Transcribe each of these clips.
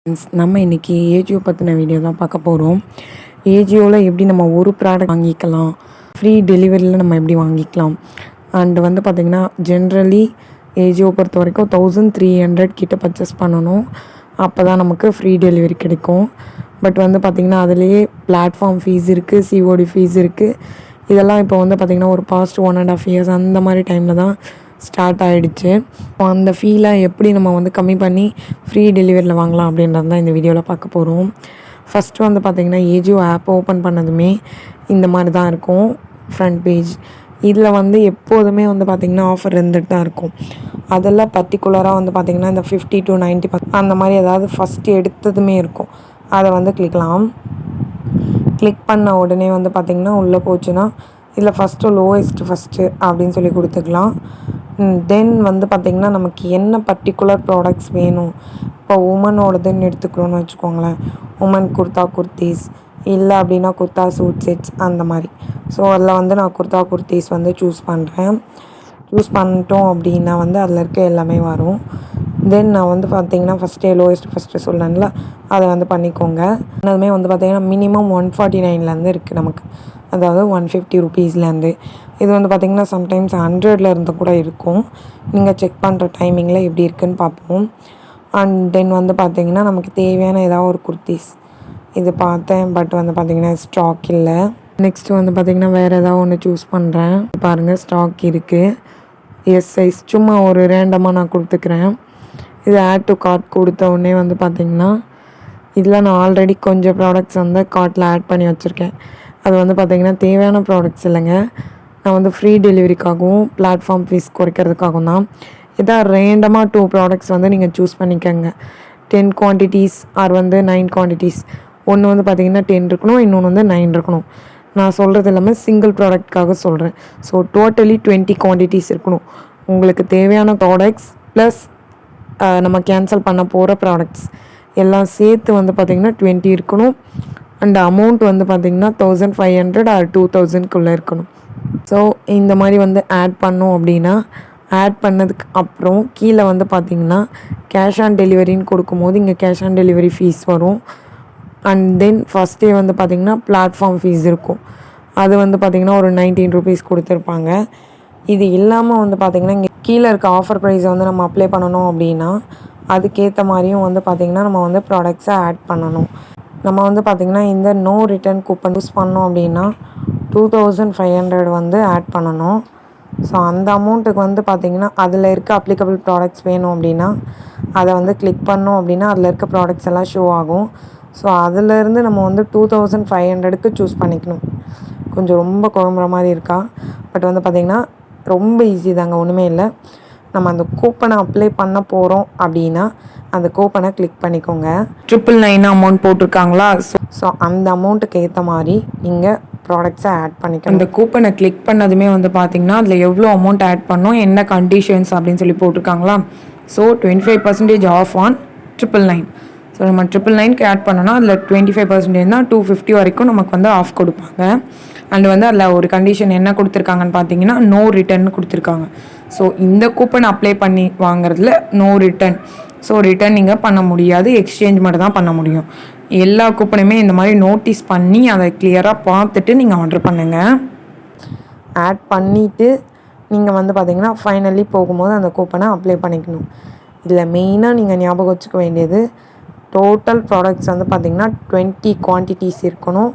நம்ம இன்னைக்கு ஏஜியோ பற்றின வீடியோ தான் பார்க்க போகிறோம். ஏஜியோவில் எப்படி நம்ம ஒரு ப்ராடக்ட் வாங்கிக்கலாம், ஃப்ரீ டெலிவரியில் நம்ம எப்படி வாங்கிக்கலாம். அண்டு வந்து பார்த்திங்கன்னா ஜென்ரலி ஏஜியோ பொறுத்த வரைக்கும் 1300 கிட்ட பர்ச்சேஸ் பண்ணணும். அப்போ தான் நமக்கு ஃப்ரீ டெலிவரி கிடைக்கும். பட் வந்து பார்த்திங்கன்னா அதுலேயே பிளாட்ஃபார்ம் ஃபீஸ் இருக்குது, சிஓடி ஃபீஸ் இருக்குது. இதெல்லாம் இப்போ வந்து பார்த்திங்கன்னா ஒரு பாஸ்ட் 1.5 இயர்ஸ் அந்த மாதிரி டைமில் தான் ஸ்டார்ட் ஆகிடுச்சு. அந்த ஃபீலை எப்படி நம்ம வந்து கம்மி பண்ணி ஃப்ரீ டெலிவரியில் வாங்கலாம் அப்படின்றது தான் இந்த வீடியோவில் பார்க்க போகிறோம். ஃபஸ்ட்டு வந்து பார்த்திங்கன்னா ஏஜியோ ஆப் ஓப்பன் பண்ணதுமே இந்த மாதிரி தான் இருக்கும் ஃப்ரண்ட் பேஜ். இதில் வந்து எப்போதுமே வந்து பார்த்திங்கன்னா ஆஃபர் இருந்துட்டு தான் இருக்கும். அதெல்லாம் பர்டிகுலராக வந்து பார்த்திங்கன்னா இந்த 50 to 90% அந்த மாதிரி ஏதாவது ஃபஸ்ட்டு எடுத்ததுமே இருக்கும். அதை வந்து கிளிக் பண்ண உடனே வந்து பார்த்திங்கன்னா உள்ளே போச்சுன்னா இதில் ஃபஸ்ட்டு அப்படின்னு சொல்லி கொடுத்துக்கலாம். தென் வந்து பார்த்திங்கன்னா நமக்கு என்ன பர்டிகுலர் ப்ராடக்ட்ஸ் வேணும். இப்போ உமனோடதுன்னு எடுத்துக்கிறோன்னு வச்சுக்கோங்களேன். உமன் குர்தீஸ் இல்லை அப்படின்னா குர்தா சூட் செட்ஸ் அந்த மாதிரி. ஸோ அதில் வந்து நான் குர்தா குர்தீஸ் வந்து சூஸ் பண்ணிட்டோம் அப்படின்னா வந்து அதில் இருக்க எல்லாமே வரும். தென் நான் வந்து பார்த்திங்கன்னா ஃபஸ்ட்டு சொல்லணும்ல, அதை வந்து பண்ணிக்கோங்க. அதுவுமே வந்து பார்த்திங்கன்னா மினிமம் 149லேருந்து இருக்குது நமக்கு, அதாவது 150 ருபீஸ்லேருந்து. இது வந்து பார்த்திங்கன்னா சம்டைம்ஸ் 100ல் இருந்து கூட இருக்கும். நீங்கள் செக் பண்ணுற டைமிங்கில் எப்படி இருக்குதுன்னு பார்ப்போம். அண்ட் தென் வந்து பார்த்திங்கன்னா நமக்கு தேவையான ஏதாவது ஒரு குர்தீஸ் இது பார்த்தேன். பட் வந்து பார்த்திங்கன்னா ஸ்டாக் இல்லை. நெக்ஸ்ட்டு வந்து பார்த்திங்கன்னா வேறு ஏதாவது ஒன்று சூஸ் பண்ணுறேன். பாருங்கள் ஸ்டாக் இருக்குது. எஸ் சைஸ் சும்மா ஒரு ரேண்டமாக நான் கொடுத்துக்கிறேன். இது ஆட் டு கார்ட் கொடுத்த உடனே வந்து பார்த்திங்கன்னா இதில் நான் ஆல்ரெடி கொஞ்சம் ப்ராடக்ட்ஸ் வந்து கார்ட்டில் ஆட் பண்ணி வச்சுருக்கேன். அது வந்து பார்த்திங்கன்னா தேவையான ப்ராடக்ட்ஸ் இல்லைங்க. நான் வந்து ஃப்ரீ டெலிவரிக்காகவும் பிளாட்ஃபார்ம் ஃபீஸ் குறைக்கிறதுக்காகவும் தான். இதான் ரேண்டமாக 2 ப்ராடக்ட்ஸ் வந்து நீங்கள் சூஸ் பண்ணிக்கோங்க. 10 குவான்டிட்டிஸ் ஆர் வந்து 9 குவான்டிட்டிஸ். ஒன்று வந்து பார்த்திங்கன்னா 10 இருக்கணும், இன்னொன்று வந்து 9 இருக்கணும். நான் சொல்கிறது எல்லாமே சிங்கிள் ப்ராடக்ட்காக சொல்கிறேன். ஸோ டோட்டலி 20 குவான்டிட்டிஸ் இருக்கணும். உங்களுக்கு தேவையான ப்ராடக்ட்ஸ் ப்ளஸ் நம்ம கேன்சல் பண்ண போகிற ப்ராடக்ட்ஸ் எல்லாம் சேர்த்து வந்து பார்த்திங்கன்னா 20 இருக்கணும். அண்ட் அமௌண்ட் வந்து பார்த்திங்கன்னா 1500 ஆர் 2000க்குள்ளே இருக்கணும். ஸோ இந்த மாதிரி வந்து ஆட் பண்ணோம் அப்படின்னா ஆட் பண்ணதுக்கு அப்புறம் கீழே வந்து பார்த்திங்கன்னா கேஷ் ஆன் டெலிவரின்னு கொடுக்கும்போது இங்கே கேஷ் ஆன் டெலிவரி ஃபீஸ் வரும். அண்ட் தென் ஃபஸ்ட் டே வந்து பார்த்திங்கன்னா பிளாட்ஃபார்ம் ஃபீஸ் இருக்கும். அது வந்து பார்த்திங்கன்னா ஒரு 19 ருபீஸ் கொடுத்துருப்பாங்க. இது இல்லாமல் வந்து பார்த்திங்கன்னா இங்கே கீழே இருக்க ஆஃபர் ப்ரைஸை வந்து நம்ம அப்ளை பண்ணணும் அப்படின்னா அதுக்கேற்ற மாதிரியும் வந்து பார்த்திங்கன்னா நம்ம வந்து ப்ராடக்ட்ஸை ஆட் பண்ணணும். நம்ம வந்து பார்த்திங்கன்னா இந்த நோ ரிட்டர்ன் கூப்பன் யூஸ் பண்ணோம் அப்படின்னா 2500 வந்து ஆட் பண்ணணும். ஸோ அந்த அமௌண்ட்டுக்கு வந்து பார்த்திங்கன்னா அதில் இருக்க அப்ளிகபிள் ப்ராடக்ட்ஸ் வேணும் அப்படின்னா அதை வந்து கிளிக் பண்ணோம் அப்படின்னா அதில் இருக்க ப்ராடக்ட்ஸ் எல்லாம் ஷோ ஆகும். ஸோ அதிலேருந்து நம்ம வந்து 2500க்கு சூஸ் பண்ணிக்கணும். கொஞ்சம் ரொம்ப குழம்புற மாதிரி இருக்கா, பட் வந்து பார்த்திங்கன்னா ரொம்ப ஈஸி தாங்க, ஒன்றுமே இல்லை. நம்ம அந்த கூப்பனை அப்ளை பண்ண போகிறோம் அப்படின்னா அந்த கூப்பனை கிளிக் பண்ணிக்கோங்க. 999 அமௌண்ட் போட்டிருக்காங்களா, ஸோ அந்த அமௌண்ட்டுக்கு ஏற்ற மாதிரி நீங்கள் ப்ராடக்ட்ஸை ஆட் பண்ணிக்கணும். அந்த கூப்பனை கிளிக் பண்ணதுமே வந்து பார்த்திங்கன்னா அதில் எவ்வளோ அமௌண்ட் ஆட் பண்ணோம், என்ன கண்டிஷன்ஸ் அப்படின்னு சொல்லி போட்டிருக்காங்களா. So 25% off on 999. ஸோ நம்ம 999க்கு ஆட் பண்ணோன்னா அதில் 25% தான் 250 வரைக்கும் நமக்கு வந்து ஆஃப் கொடுப்பாங்க. அண்ட் வந்து அதில் ஒரு கண்டிஷன் என்ன கொடுத்துருக்காங்கன்னு பார்த்தீங்கன்னா நோ ரிட்டர்ன் கொடுத்துருக்காங்க. ஸோ இந்த கூப்பன் அப்ளை பண்ணி வாங்குறதுல நோ ரிட்டர்ன். ஸோ ரிட்டர்ன் நீங்கள் பண்ண முடியாது, எக்ஸ்சேஞ்ச் மட்டும் தான் பண்ண முடியும். எல்லா கூப்பனையுமே இந்த மாதிரி நோட்டீஸ் பண்ணி அதை கிளியராக பார்த்துட்டு நீங்கள் ஆர்டர் பண்ணுங்கள். ஆட் பண்ணிவிட்டு நீங்கள் வந்து பார்த்திங்கன்னா ஃபைனலி போகும்போது அந்த கூப்பனை அப்ளை பண்ணிக்கணும். இதில் மெயினாக நீங்கள் ஞாபகம் வச்சுக்க வேண்டியது டோட்டல் ப்ராடக்ட்ஸ் வந்து பார்த்திங்கன்னா 20 குவான்டிட்டிஸ் இருக்கணும்.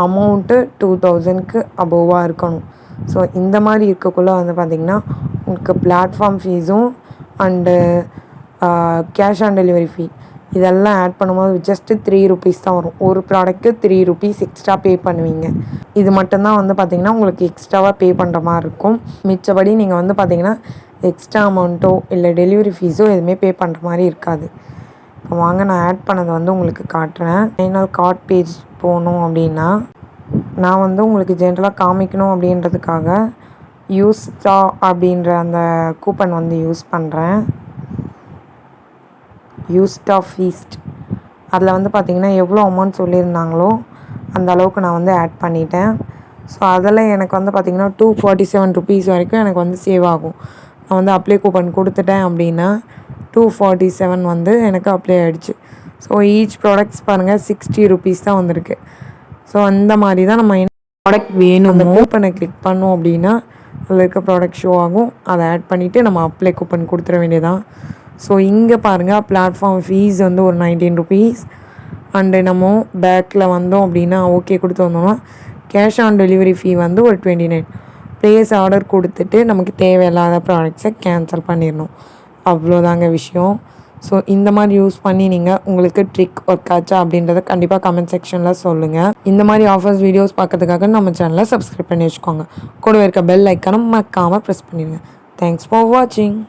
அமௌண்ட்டு 2000க்கு அபோவாக இருக்கணும். ஸோ இந்த மாதிரி இருக்கக்குள்ளே வந்து பார்த்திங்கன்னா உங்களுக்கு பிளாட்ஃபார்ம் ஃபீஸும் அண்டு கேஷ் ஆன் டெலிவரி ஃபீ இதெல்லாம் ஆட் பண்ணும்போது ஜஸ்ட்டு 3 ருபீஸ் தான் வரும். ஒரு ப்ராடக்ட்டு 3 ருபீஸ் எக்ஸ்ட்ரா பே பண்ணுவீங்க. இது மட்டும்தான் வந்து பார்த்திங்கன்னா உங்களுக்கு எக்ஸ்ட்ராவாக பே பண்ணுற மாதிரி இருக்கும். மிச்சபடி நீங்கள் வந்து பார்த்திங்கன்னா எக்ஸ்ட்ரா அமௌண்ட்டோ இல்லை டெலிவரி ஃபீஸோ எதுவுமே பே பண்ணுற மாதிரி இருக்காது. இப்போ வாங்க நான் ஆட் பண்ணதை வந்து உங்களுக்கு காட்டுறேன். ஃபைனல் கார்ட் பேஜ் போகணும் அப்படின்னா நான் வந்து உங்களுக்கு ஜென்ரலாக காமிக்கணும் அப்படின்றதுக்காக யூஸ்டா அப்படின்ற அந்த கூப்பன் வந்து யூஸ் பண்ணுறேன். யூஸ்டா ஃபீஸ்ட் அதில் வந்து பார்த்திங்கன்னா எவ்வளோ அமௌண்ட் சொல்லியிருந்தாங்களோ அந்த அளவுக்கு நான் வந்து ஆட் பண்ணிட்டேன். ஸோ அதில் எனக்கு வந்து பார்த்திங்கன்னா 247 ருபீஸ் வரைக்கும் எனக்கு வந்து சேவ் ஆகும். நான் வந்து அப்ளை கூப்பன் கொடுத்துட்டேன் அப்படின்னா 247 வந்து எனக்கு அப்ளை ஆகிடுச்சு. ஸோ ஈச் ப்ராடக்ட்ஸ் பாருங்கள் 60 ருபீஸ் தான் வந்திருக்கு. ஸோ அந்த மாதிரி தான் நம்ம என்ன ப்ராடக்ட் வேணும் அந்த கூப்பனை கிளிக் பண்ணோம் அப்படின்னா அதில் இருக்க ப்ராடக்ட் ஷோ ஆகும். அதை ஆட் பண்ணிவிட்டு நம்ம அப்ளை கூப்பன் கொடுத்துட வேண்டியதான். ஸோ இங்கே பாருங்கள் பிளாட்ஃபார்ம் ஃபீஸ் வந்து ஒரு 19 ருபீஸ். அண்டு நம்ம பேக்கில் வந்தோம் அப்படின்னா ஓகே கொடுத்து வந்தோம்னா கேஷ் ஆன் டெலிவரி ஃபீ வந்து ஒரு 29. ப்ளேஸ் ஆர்டர் கொடுத்துட்டு நமக்கு தேவையில்லாத ப்ராடக்ட்ஸை கேன்சல் பண்ணிடணும். அவ்வளோதாங்க விஷயம். ஸோ இந்த மாதிரி யூஸ் பண்ணி நீங்கள் உங்களுக்கு ட்ரிக் ஒர்க் ஆச்சா அப்படின்றத கண்டிப்பாக கமெண்ட் செக்ஷனில் சொல்லுங்கள். இந்த மாதிரி ஆஃபர்ஸ் வீடியோஸ் பார்க்கறதுக்காக நம்ம சேனலை சப்ஸ்கிரைப் பண்ணி வச்சுக்கோங்க. கூட இருக்க பெல் ஐக்கானை மறக்காமல் ப்ரெஸ் பண்ணிடுங்க. தேங்க்ஸ் ஃபார் வாட்சிங்.